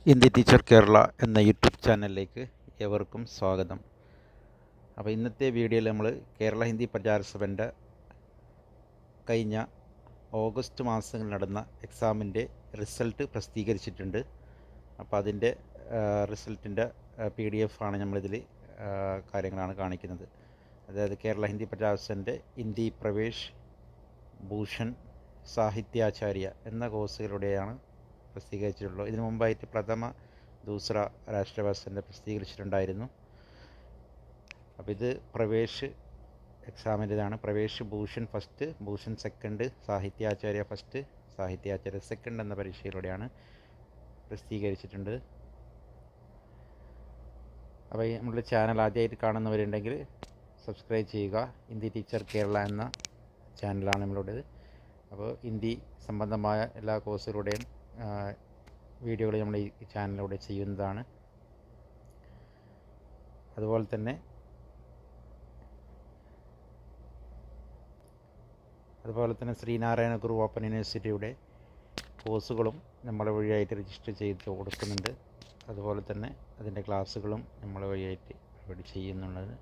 Hindi teacher Kerala എന്ന YouTube ചാനലിലേക്ക് ഏവർക്കും സ്വാഗതം. അപ്പോൾ ഇന്നത്തെ വീഡിയോയിൽ നമ്മൾ കേരള ഹിന്ദി പ്രചാരസഭൻ്റെ കഴിഞ്ഞ ഓഗസ്റ്റ് മാസങ്ങളിൽ നടന്ന എക്സാമിൻ്റെ റിസൾട്ട് പ്രസിദ്ധീകരിച്ചിട്ടുണ്ട്. അപ്പോൾ അതിൻ്റെ റിസൾട്ടിൻ്റെ PDF ആണ് നമ്മളിതിൽ കാര്യങ്ങളാണ് കാണിക്കുന്നത്. അതായത് കേരള ഹിന്ദി പ്രചാരസഭൻ്റെ ഹിന്ദി പ്രവേശ് ഭൂഷൺ സാഹിത്യാചാര്യ എന്ന കോഴ്സുകളുടെയാണ് പ്രസിദ്ധീകരിച്ചിട്ടുള്ളൂ. ഇതിനു മുമ്പായിട്ട് പ്രഥമ ദൂസറ രാഷ്ട്രഭാഷൻ്റെ പ്രസിദ്ധീകരിച്ചിട്ടുണ്ടായിരുന്നു. അപ്പോൾ ഇത് പ്രവേശ് എക്സാമിൻ്റെതാണ്. Pravesh Bhushan first, Bhushan second, Sahityacharya first, Sahityacharya second എന്ന പരീക്ഷയിലൂടെയാണ് പ്രസിദ്ധീകരിച്ചിട്ടുണ്ട്. അപ്പോൾ നമ്മുടെ ചാനൽ ആദ്യമായിട്ട് കാണുന്നവരുണ്ടെങ്കിൽ സബ്സ്ക്രൈബ് ചെയ്യുക. ഹിന്ദി ടീച്ചർ കേരള എന്ന ചാനലാണ് നമ്മളുടേത്. അപ്പോൾ ഹിന്ദി സംബന്ധമായ എല്ലാ കോഴ്സുകളുടെയും വീഡിയോകൾ നമ്മൾ ഈ ചാനലിലൂടെ ചെയ്യുന്നതാണ്. അതുപോലെ തന്നെ ശ്രീനാരായണ ഗുരു ഓപ്പൺ യൂണിവേഴ്സിറ്റിയുടെ കോഴ്സുകളും നമ്മളെ വഴിയായിട്ട് രജിസ്റ്റർ ചെയ്ത് കൊടുക്കുന്നുണ്ട്. അതുപോലെ തന്നെ അതിൻ്റെ ക്ലാസ്സുകളും നമ്മളെ വഴിയായിട്ട് ഇവിടെ ചെയ്യുന്നുള്ളത്.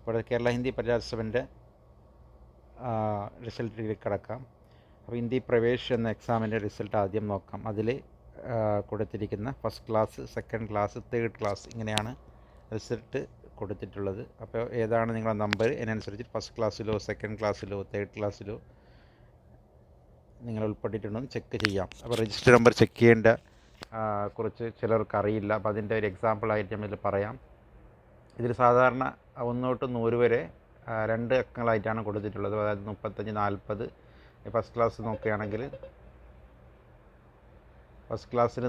ഇവിടെ കേരള ഹിന്ദി പ്രചാരസഭൻ്റെ റിസൾട്ടിലേക്ക് കടക്കാം. അപ്പോൾ ഹിന്ദി പ്രവേശ് എന്ന എക്സാമിൻ്റെ റിസൾട്ട് ആദ്യം നോക്കാം. അതിൽ കൊടുത്തിരിക്കുന്ന first class, second class, third class ഇങ്ങനെയാണ് റിസൾട്ട് കൊടുത്തിട്ടുള്ളത്. അപ്പോൾ ഏതാണ് നിങ്ങളുടെ നമ്പർ അതിനനുസരിച്ച് ഫസ്റ്റ് ക്ലാസ്സിലോ സെക്കൻഡ് ക്ലാസ്സിലോ തേർഡ് ക്ലാസ്സിലോ നിങ്ങൾ ഉൾപ്പെട്ടിട്ടുണ്ടെന്ന് ചെക്ക് ചെയ്യാം. അപ്പോൾ രജിസ്റ്റർ നമ്പർ ചെക്ക് ചെയ്യേണ്ട കുറച്ച് ചിലർക്ക് അറിയില്ല. അപ്പോൾ അതിൻ്റെ ഒരു എക്സാമ്പിളായിട്ട് നമ്മളിൽ പറയാം. ഇതിൽ സാധാരണ 1 തൊട്ട് 100 വരെ 2 അക്കങ്ങളായിട്ടാണ് കൊടുത്തിട്ടുള്ളത്. അതായത് 35, 40. ഫസ്റ്റ് ക്ലാസ്സിൽ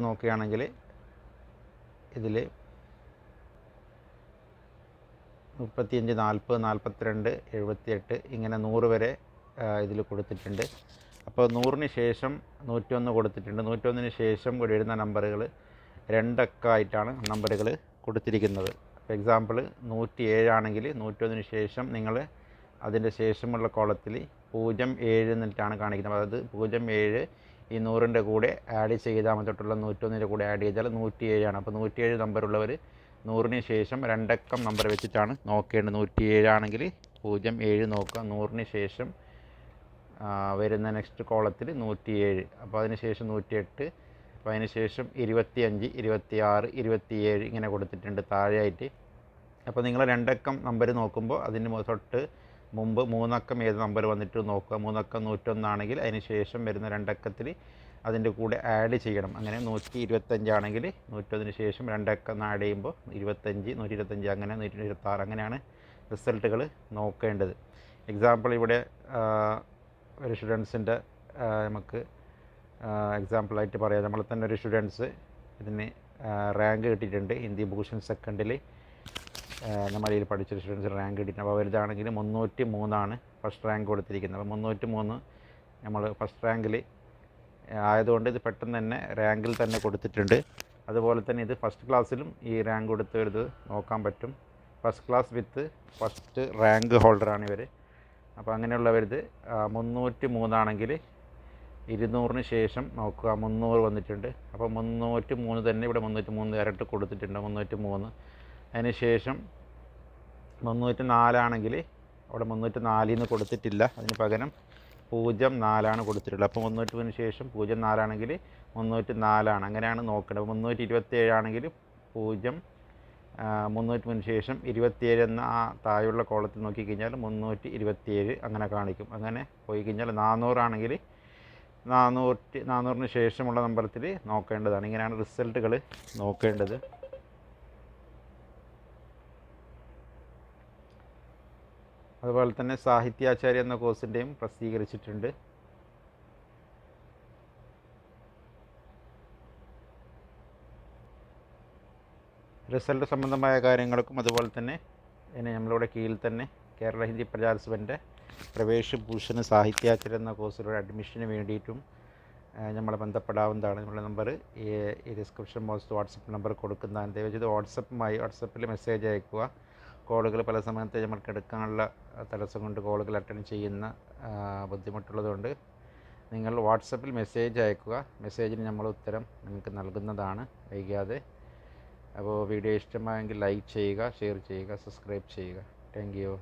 നോക്കുകയാണെങ്കിൽ ഇതിൽ 35, 40, 42, 78 ഇങ്ങനെ 100 വരെ ഇതിൽ കൊടുത്തിട്ടുണ്ട്. അപ്പോൾ 100-ന് ശേഷം 101 കൊടുത്തിട്ടുണ്ട്. 101-ന് ശേഷം വരുന്ന നമ്പറുകൾ 2 അക്കമായിട്ടാണ് നമ്പറുകൾ കൊടുത്തിരിക്കുന്നത്. ഫോർ എക്സാമ്പിൾ 107 ആണെങ്കിൽ 101-ന് ശേഷം നിങ്ങൾ അതിൻ്റെ ശേഷമുള്ള കോളത്തിൽ 07 എന്നിട്ടാണ് കാണിക്കുന്നത്. അതായത് 07 ഈ 100ൻ്റെ കൂടെ ആഡ് ചെയ്താൽ തൊട്ടുള്ള 101-ൻ്റെ കൂടെ ആഡ് ചെയ്താൽ 107 ആണ്. അപ്പോൾ 107 നമ്പറുള്ളവർ 100-ന് ശേഷം 2 അക്കം നമ്പർ വെച്ചിട്ടാണ് നോക്കേണ്ടത്. 107 ആണെങ്കിൽ 07 നോക്കുക. 100-ന് ശേഷം വരുന്ന നെക്സ്റ്റ് കോളത്തിൽ 107, അപ്പോൾ അതിന് ശേഷം 108, അപ്പോൾ അതിന് ശേഷം 25, 26, 27 ഇങ്ങനെ കൊടുത്തിട്ടുണ്ട് താഴെയായിട്ട്. അപ്പോൾ നിങ്ങൾ 2 അക്കം നമ്പർ നോക്കുമ്പോൾ അതിന് തൊട്ട് മുമ്പ് 3 അക്കം ഏത് നമ്പർ വന്നിട്ട് നോക്കുക. 3 അക്കം 101 ആണെങ്കിൽ അതിന് ശേഷം വരുന്ന 2 അക്കത്തിൽ അതിൻ്റെ കൂടെ ആഡ് ചെയ്യണം. അങ്ങനെ 125 ആണെങ്കിൽ 101-ന് ശേഷം 2 അക്കം ആഡ് ചെയ്യുമ്പോൾ 25, 125 അങ്ങനെ 126 അങ്ങനെയാണ് റിസൾട്ടുകൾ നോക്കേണ്ടത്. എക്സാമ്പിൾ ഇവിടെ ഒരു സ്റ്റുഡൻസിൻ്റെ നമുക്ക് എക്സാമ്പിളായിട്ട് പറയാം. നമ്മൾ തന്നെ ഒരു സ്റ്റുഡൻസ് ഇതിന് റാങ്ക് കിട്ടിയിട്ടുണ്ട്. ഹിന്ദി ഭൂഷൺ സെക്കൻഡിൽ നമ്മളിൽ പഠിച്ചൊരു സ്റ്റുഡൻസ് റാങ്ക് കിട്ടിയിട്ടുണ്ട്. അപ്പോൾ അവരുതാണെങ്കിൽ 303 ഫസ്റ്റ് റാങ്ക് കൊടുത്തിരിക്കുന്നത്. അപ്പോൾ 303 നമ്മൾ ഫസ്റ്റ് റാങ്കിൽ ആയതുകൊണ്ട് ഇത് പെട്ടെന്ന് തന്നെ റാങ്കിൽ തന്നെ കൊടുത്തിട്ടുണ്ട്. അതുപോലെ തന്നെ ഇത് ഫസ്റ്റ് ക്ലാസ്സിലും ഈ റാങ്ക് കൊടുത്തവരുത് നോക്കാൻ പറ്റും. First class with first rank ഹോൾഡറാണ് ഇവർ. അപ്പോൾ അങ്ങനെയുള്ളവരുത് 303 ആണെങ്കിൽ 200-ന് ശേഷം നോക്കുക 300 വന്നിട്ടുണ്ട്. അപ്പോൾ 303 തന്നെ ഇവിടെ 303 ഇരട്ട് കൊടുത്തിട്ടുണ്ട്. 303 അതിന് ശേഷം 304 ആണെങ്കിൽ അവിടെ 304-ന്ന് കൊടുത്തിട്ടില്ല. അതിന് പകരം 04 കൊടുത്തിട്ടുള്ളത്. അപ്പോൾ 303-ന് ശേഷം 04 ആണെങ്കിൽ 304 ആണ്. അങ്ങനെയാണ് നോക്കേണ്ടത്. 327 ആണെങ്കിൽ 303-ന് ശേഷം 27 എന്ന ആ താഴെയുള്ള കോളത്തിൽ നോക്കിക്കഴിഞ്ഞാൽ 327 അങ്ങനെ കാണിക്കും. അങ്ങനെ പോയി കഴിഞ്ഞാൽ 400 ആണെങ്കിൽ 400-ന് ശേഷമുള്ള നമ്പറത്തിൽ നോക്കേണ്ടതാണ്. ഇങ്ങനെയാണ് റിസൾട്ടുകൾ നോക്കേണ്ടത്. അതുപോലെ തന്നെ സാഹിത്യാചാര്യ എന്ന കോഴ്സിൻ്റെയും പ്രസിദ്ധീകരിച്ചിട്ടുണ്ട്. റിസൾട്ട് സംബന്ധമായ കാര്യങ്ങൾക്കും അതുപോലെ തന്നെ നമ്മളുടെ കീഴിൽ തന്നെ കേരള ഹിന്ദി പ്രചാരസഭൻ്റെ പ്രവേശ് ഭൂഷൺ സാഹിത്യാചാര്യ എന്ന കോഴ്സിലൂടെ അഡ്മിഷന് വേണ്ടിയിട്ടും നമ്മളെ ബന്ധപ്പെടാവുന്നതാണ്. നമ്മുടെ നമ്പർ ഈ ഡിസ്ക്രിപ്ഷൻ ബോക്സ് വാട്സപ്പ് നമ്പർ കൊടുക്കുന്നതാണ്. ദയവചെയ്ത് വാട്സപ്പിൽ മെസ്സേജ് അയക്കുക. കോളുകൾ പല സമയത്ത് നമുക്ക് എടുക്കാനുള്ള തടസ്സം കൊണ്ട് കോളുകൾ അറ്റൻഡ് ചെയ്യുന്ന ബുദ്ധിമുട്ടുള്ളതുകൊണ്ട് നിങ്ങൾ വാട്സപ്പിൽ മെസ്സേജ് അയക്കുക. മെസ്സേജിന് നമ്മൾ ഉത്തരം നിങ്ങൾക്ക് നൽകുന്നതാണ് വൈകാതെ. അപ്പോൾ വീഡിയോ ഇഷ്ടമായെങ്കിൽ ലൈക്ക് ചെയ്യുക, ഷെയർ ചെയ്യുക, സബ്സ്ക്രൈബ് ചെയ്യുക. Thank you.